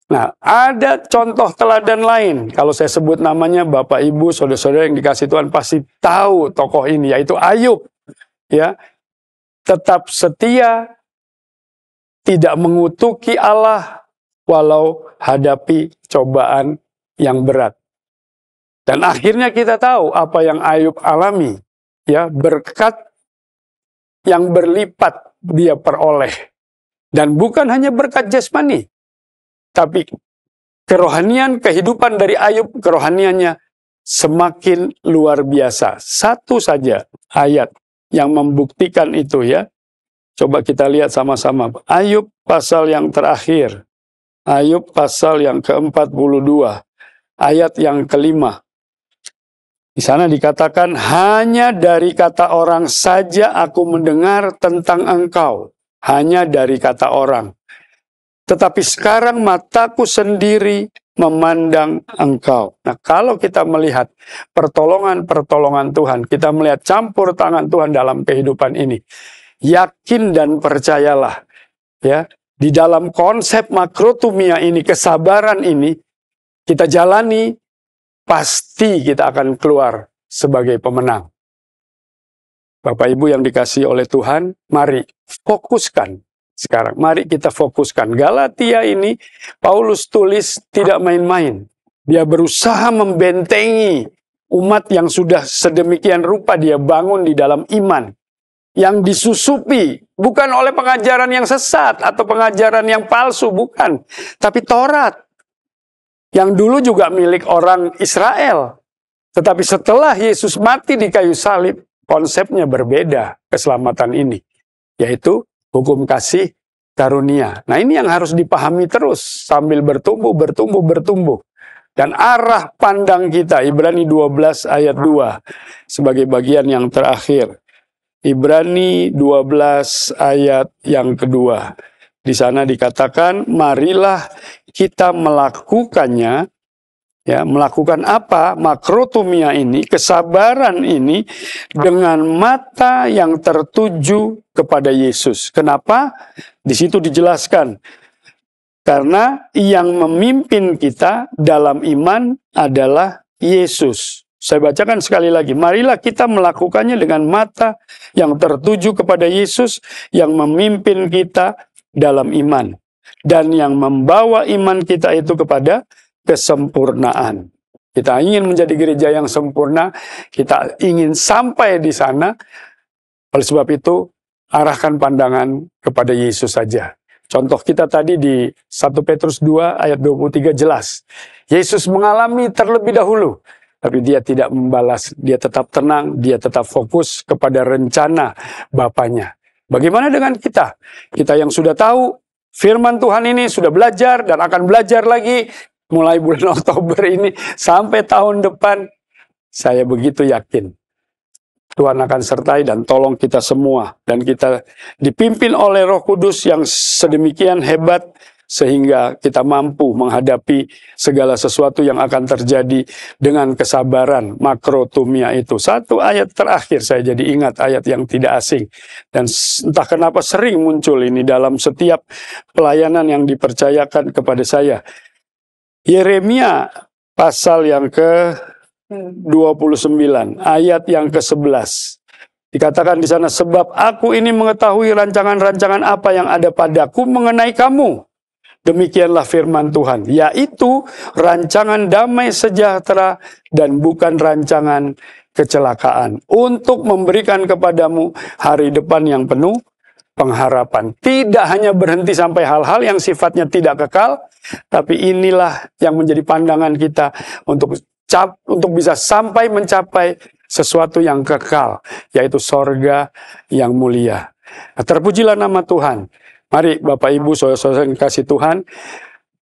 Nah, ada contoh teladan lain. Kalau saya sebut namanya, Bapak, Ibu, saudara-saudara yang dikasih Tuhan pasti tahu tokoh ini, yaitu Ayub. Ya, tetap setia, tidak mengutuki Allah, walau hadapi cobaan yang berat. Dan akhirnya kita tahu apa yang Ayub alami. Ya, berkat yang berlipat dia peroleh. Dan bukan hanya berkat jasmani, tapi kerohanian, kehidupan dari Ayub, kerohaniannya semakin luar biasa. Satu saja ayat yang membuktikan itu, ya. Coba kita lihat sama-sama. Ayub pasal yang terakhir. Ayub pasal yang ke-42. Ayat yang ke-5. Di sana dikatakan, hanya dari kata orang saja aku mendengar tentang engkau. Hanya dari kata orang. Tetapi sekarang mataku sendiri memandang engkau. Nah, kalau kita melihat pertolongan-pertolongan Tuhan, kita melihat campur tangan Tuhan dalam kehidupan ini, yakin dan percayalah, ya, di dalam konsep makrotumia ini, kesabaran ini, kita jalani, pasti kita akan keluar sebagai pemenang. Bapak Ibu yang dikasihi oleh Tuhan, mari fokuskan sekarang. Mari kita fokuskan. Galatia ini, Paulus tulis tidak main-main. Dia berusaha membentengi umat yang sudah sedemikian rupa dia bangun di dalam iman. Yang disusupi bukan oleh pengajaran yang sesat atau pengajaran yang palsu, bukan. Tapi Taurat. Yang dulu juga milik orang Israel. Tetapi setelah Yesus mati di kayu salib, konsepnya berbeda keselamatan ini. Yaitu hukum kasih karunia. Nah, ini yang harus dipahami terus sambil bertumbuh. Dan arah pandang kita, Ibrani 12 ayat 2, sebagai bagian yang terakhir. Ibrani 12 ayat yang kedua. Di sana dikatakan, marilah kita melakukannya. Ya, melakukan apa? Makrotumia ini, kesabaran ini dengan mata yang tertuju kepada Yesus. Kenapa? Di situ dijelaskan. Karena yang memimpin kita dalam iman adalah Yesus. Saya bacakan sekali lagi. Marilah kita melakukannya dengan mata yang tertuju kepada Yesus yang memimpin kita dalam iman. Dan yang membawa iman kita itu kepada kesempurnaan. Kita ingin menjadi gereja yang sempurna, kita ingin sampai di sana. Oleh sebab itu, arahkan pandangan kepada Yesus saja. Contoh kita tadi di 1 Petrus 2 ayat 23 jelas. Yesus mengalami terlebih dahulu, tapi dia tidak membalas, dia tetap tenang, dia tetap fokus kepada rencana Bapaknya. Bagaimana dengan kita? Kita yang sudah tahu firman Tuhan ini, sudah belajar dan akan belajar lagi mulai bulan Oktober ini sampai tahun depan, saya begitu yakin Tuhan akan sertai dan tolong kita semua. Dan kita dipimpin oleh Roh Kudus yang sedemikian hebat, sehingga kita mampu menghadapi segala sesuatu yang akan terjadi dengan kesabaran. Makrotumia itu. Satu ayat terakhir saya jadi ingat, ayat yang tidak asing. Dan entah kenapa sering muncul ini dalam setiap pelayanan yang dipercayakan kepada saya. Yeremia pasal yang ke-29, ayat yang ke-11. Dikatakan di sana, sebab aku ini mengetahui rancangan-rancangan apa yang ada padaku mengenai kamu. Demikianlah firman Tuhan, yaitu rancangan damai sejahtera dan bukan rancangan kecelakaan, untuk memberikan kepadamu hari depan yang penuh pengharapan. Tidak hanya berhenti sampai hal-hal yang sifatnya tidak kekal, tapi inilah yang menjadi pandangan kita untuk bisa sampai mencapai sesuatu yang kekal, yaitu sorga yang mulia. Nah, terpujilah nama Tuhan. Mari Bapak Ibu, saudara-saudara yang kasih Tuhan,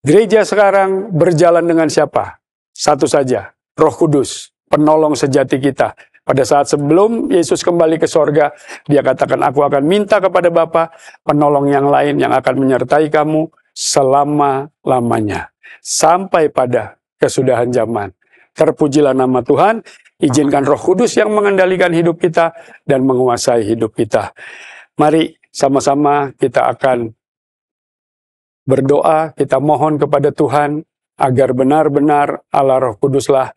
gereja sekarang berjalan dengan siapa? Satu saja, Roh Kudus, penolong sejati kita. Pada saat sebelum Yesus kembali ke sorga, dia katakan, aku akan minta kepada Bapa penolong yang lain yang akan menyertai kamu selama-lamanya, sampai pada kesudahan zaman. Terpujilah nama Tuhan, izinkan Roh Kudus yang mengendalikan hidup kita dan menguasai hidup kita. Mari sama-sama kita akan berdoa, kita mohon kepada Tuhan agar benar-benar Allah Roh Kuduslah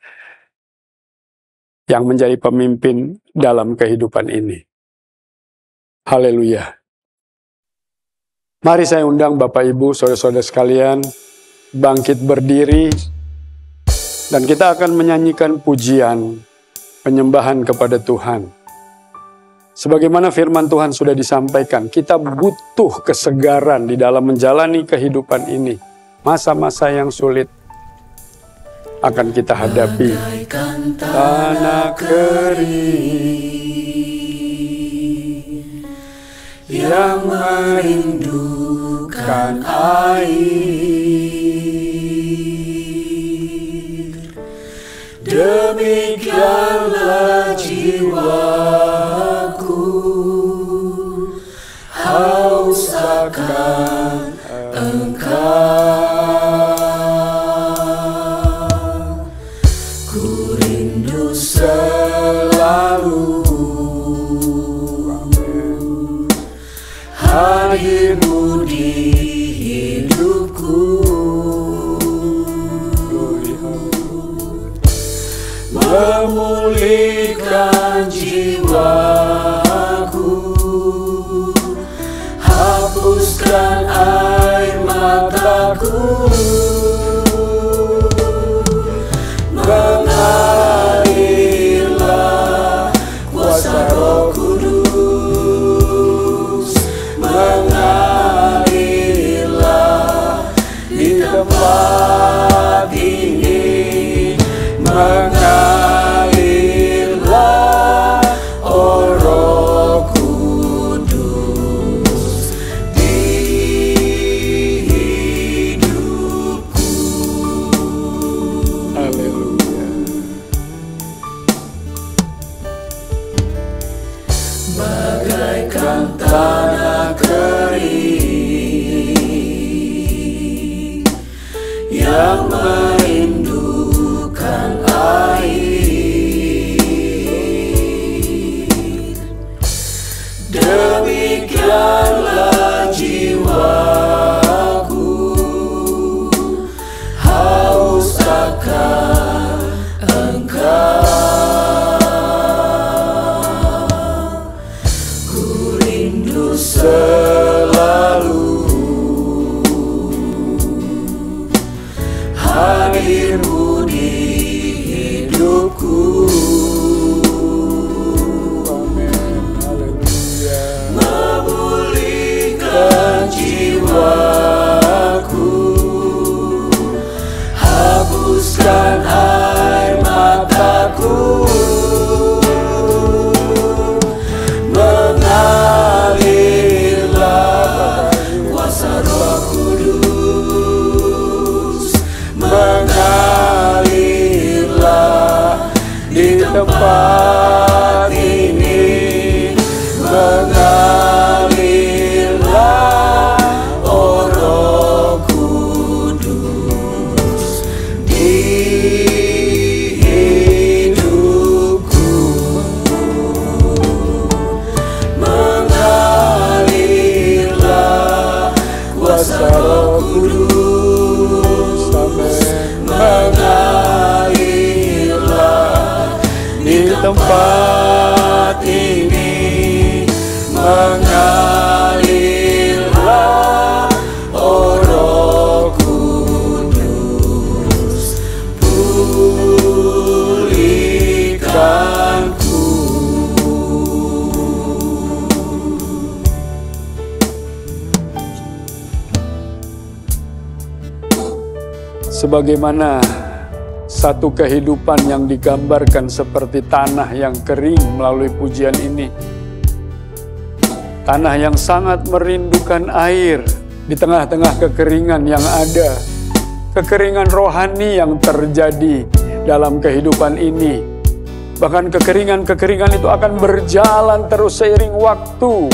yang menjadi pemimpin dalam kehidupan ini. Haleluya. Mari saya undang Bapak Ibu, saudara-saudara sekalian, bangkit berdiri, dan kita akan menyanyikan pujian, penyembahan kepada Tuhan. Sebagaimana firman Tuhan sudah disampaikan, kita butuh kesegaran di dalam menjalani kehidupan ini. Masa-masa yang sulit akan kita hadapi. Tanah kering yang merindukan air, demikianlah jiwaku haus akan Engkau. Ku rindu selalu hadirmu di hidupku, memulihkan jiwaku, hapuskan air mataku, mengalirlah kuasa Roh Kudus, mengalirlah di tempat ini, mengalirlah, oh Roh Kudus di hidupku. Haleluya. Bagaikan tanah kering yang merindukan air, demikianlah jiwaku haus akan Engkau. Ku rindu selalu hadirmu di hidupku. Memulihkan jiwaku, hapuskan air mataku, mengalirlah kuasa Roh Kudus, mengalirlah di tempat ini, Roh Kudus, amin. Mengalirlah di tempat ini, mengalirlah, oh Roh Kudus, pulihkanku. Sebagaimana satu kehidupan yang digambarkan seperti tanah yang kering melalui pujian ini. Tanah yang sangat merindukan air di tengah-tengah kekeringan yang ada. Kekeringan rohani yang terjadi dalam kehidupan ini. Bahkan kekeringan-kekeringan itu akan berjalan terus seiring waktu.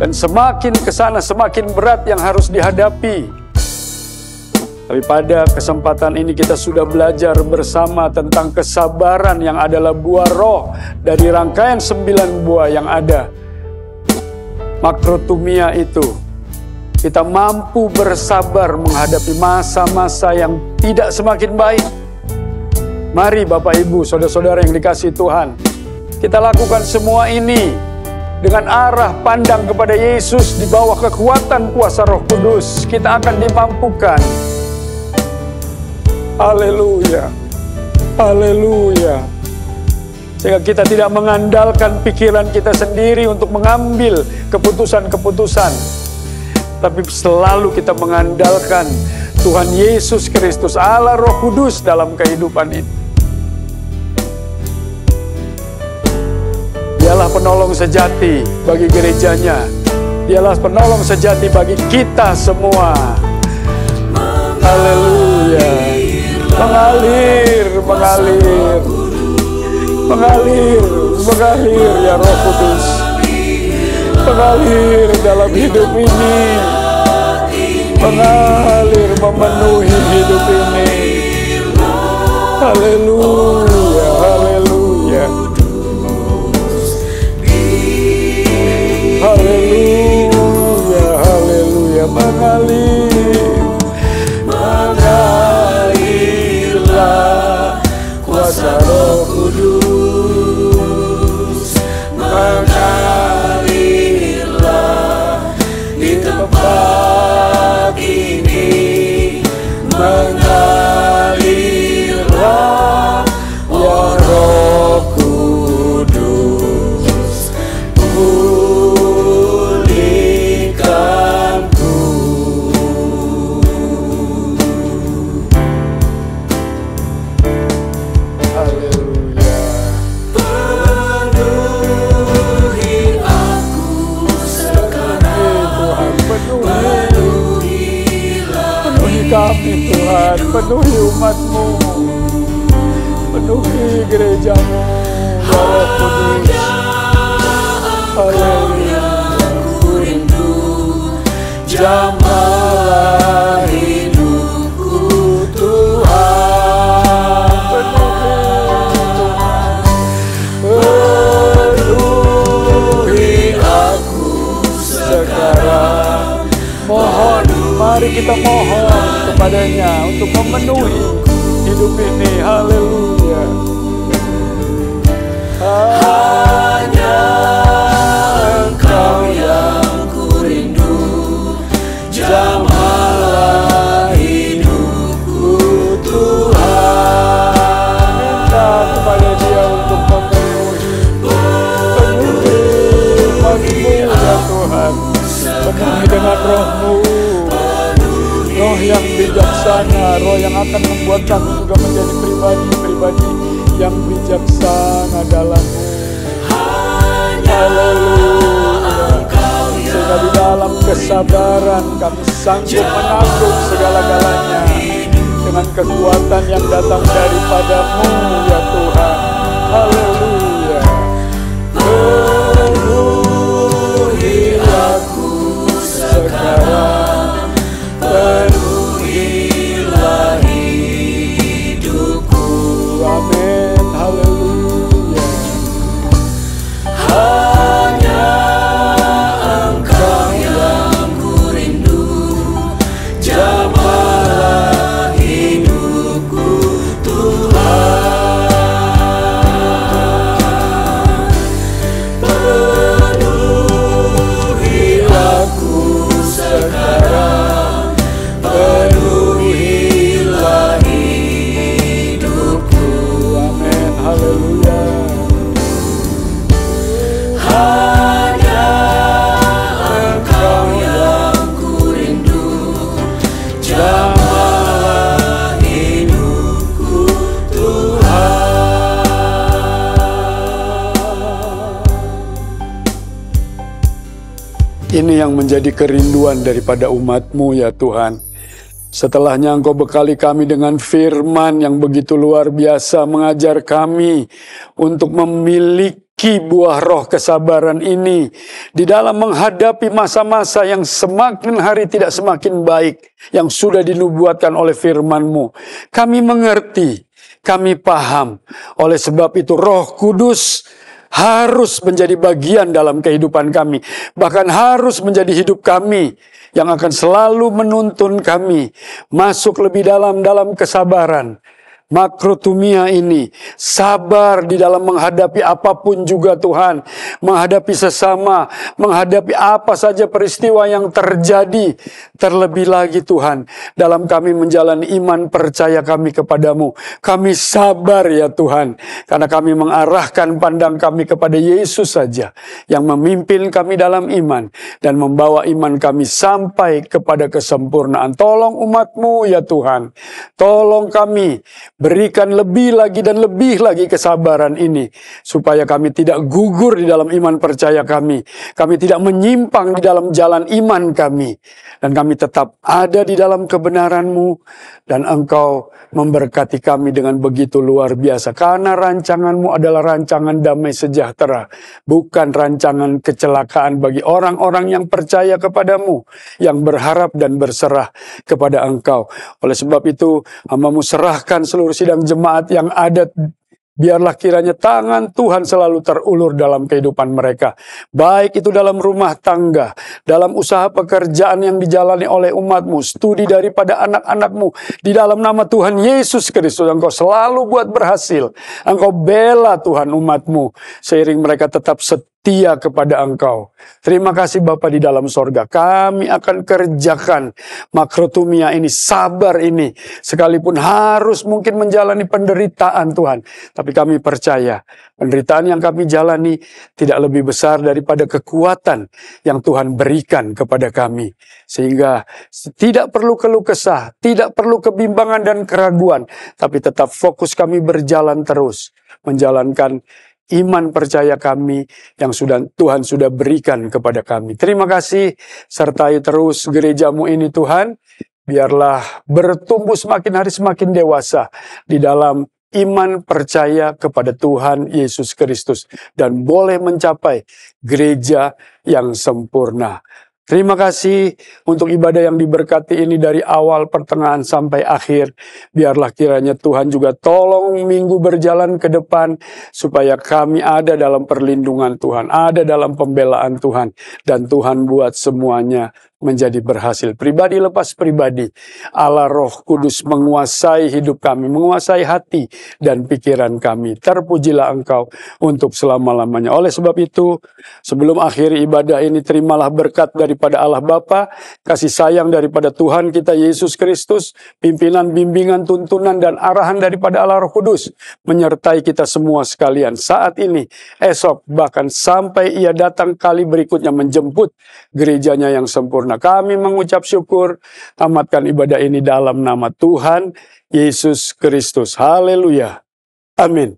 Dan semakin ke sana semakin berat yang harus dihadapi. Tapi pada kesempatan ini kita sudah belajar bersama tentang kesabaran yang adalah buah roh dari rangkaian 9 buah yang ada. Makrotumia itu, kita mampu bersabar menghadapi masa-masa yang tidak semakin baik. Mari Bapak Ibu, saudara-saudara yang dikasihi Tuhan, kita lakukan semua ini dengan arah pandang kepada Yesus di bawah kekuatan kuasa Roh Kudus. Kita akan dimampukan. Haleluya, haleluya. Sehingga kita tidak mengandalkan pikiran kita sendiri untuk mengambil keputusan-keputusan, tapi selalu kita mengandalkan Tuhan Yesus Kristus, Allah Roh Kudus dalam kehidupan ini. Dialah penolong sejati bagi gerejanya. Dialah penolong sejati bagi kita semua. Haleluya. Mengalir, mengalir, mengalir, mengalir ya Roh Kudus. Mengalir dalam hidup ini. Mengalir memenuhi hidup ini. Haleluya, haleluya. Haleluya, haleluya. Mengalir, mengalirlah kuasa Roh Kudus, mengalirlah di tempat ini, mengalirlah ya Roh Kudus, pulihkanku. Haleluya. Penuhi aku sekarang, Tuhan, penuhi kami Tuhan, penuhi umat-Mu, penuhi gereja-Mu ya Roh Kudus. Haleluya. Rindu jamahlah hidupku Tuhan, penuhi aku sekarang. Mohon, mari kita mohon kepadanya untuk memenuhi hidup ini. Haleluya. Hanya Engkau yang ku rindu, jamahlah hidupku Tuhan. Minta kepada Dia untuk memenuhi umat-Mu ya Tuhan. Penuhi dengan Roh-Mu, Roh yang bijaksana, Roh yang akan membuat kami juga menjadi pribadi-pribadi yang bijaksana dalam-Mu. Haleluya. Sehingga di dalam kesabaran kami sanggup menanggung segala-galanya dengan kekuatan yang datang daripada-Mu ya Tuhan. Haleluya. Penuhi aku sekarang, penuhilah hidupku. Amin. Haleluya. Hanya Engkau yang ku rindu, Ini yang menjadi kerinduan daripada umat-Mu ya Tuhan. Setelahnya Engkau bekali kami dengan firman yang begitu luar biasa, mengajar kami untuk memiliki buah roh kesabaran ini di dalam menghadapi masa-masa yang semakin hari tidak semakin baik, yang sudah dinubuatkan oleh firman-Mu. Kami mengerti, kami paham. Oleh sebab itu Roh Kudus harus menjadi bagian dalam kehidupan kami, bahkan harus menjadi hidup kami, yang akan selalu menuntun kami masuk lebih dalam kesabaran. Makrotumia ini, sabar di dalam menghadapi apapun juga Tuhan, menghadapi sesama, menghadapi apa saja peristiwa yang terjadi. Terlebih lagi Tuhan, dalam kami menjalani iman percaya kami kepadamu, kami sabar ya Tuhan, karena kami mengarahkan pandang kami kepada Yesus saja, yang memimpin kami dalam iman, dan membawa iman kami sampai kepada kesempurnaan. Tolong umat-Mu ya Tuhan, tolong kami, berikan lebih lagi dan lebih lagi kesabaran ini, supaya kami tidak gugur di dalam iman percaya kami tidak menyimpang di dalam jalan iman kami, dan kami tetap ada di dalam kebenaran-Mu, dan Engkau memberkati kami dengan begitu luar biasa, karena rancangan-Mu adalah rancangan damai sejahtera, bukan rancangan kecelakaan bagi orang-orang yang percaya kepadamu, yang berharap dan berserah kepada Engkau. Oleh sebab itu, hamba-Mu serahkan seluruh sidang jemaat yang ada. Biarlah kiranya tangan Tuhan selalu terulur dalam kehidupan mereka. Baik itu dalam rumah tangga, dalam usaha pekerjaan yang dijalani oleh umat-Mu, studi daripada anak-anak-Mu. Di dalam nama Tuhan Yesus Kristus, Engkau selalu buat berhasil. Engkau bela Tuhan umat-Mu, seiring mereka tetap setia kepada Engkau. Terima kasih Bapa di dalam sorga. Kami akan kerjakan makrotumia ini, sabar ini, sekalipun harus mungkin menjalani penderitaan Tuhan. Tapi kami percaya penderitaan yang kami jalani tidak lebih besar daripada kekuatan yang Tuhan berikan kepada kami. Sehingga tidak perlu keluh kesah, tidak perlu kebimbangan dan keraguan, tapi tetap fokus kami berjalan terus, menjalankan iman percaya kami yang Tuhan sudah berikan kepada kami. Terima kasih, sertai terus gereja-Mu ini Tuhan. Biarlah bertumbuh semakin hari semakin dewasa di dalam iman percaya kepada Tuhan Yesus Kristus, dan boleh mencapai gereja yang sempurna. Terima kasih untuk ibadah yang diberkati ini dari awal, pertengahan, sampai akhir. Biarlah kiranya Tuhan juga tolong minggu berjalan ke depan, supaya kami ada dalam perlindungan Tuhan, ada dalam pembelaan Tuhan, dan Tuhan buat semuanya menjadi berhasil. Pribadi lepas pribadi, Allah Roh Kudus menguasai hidup kami, menguasai hati dan pikiran kami. Terpujilah Engkau untuk selama-lamanya. Oleh sebab itu, sebelum akhiri ibadah ini, terimalah berkat daripada Allah Bapa, kasih sayang daripada Tuhan kita Yesus Kristus, pimpinan, bimbingan, tuntunan, dan arahan daripada Allah Roh Kudus, menyertai kita semua sekalian saat ini, esok, bahkan sampai Ia datang kali berikutnya menjemput gerejanya yang sempurna. Kami mengucap syukur, tamatkan ibadah ini dalam nama Tuhan Yesus Kristus. Haleluya. Amin.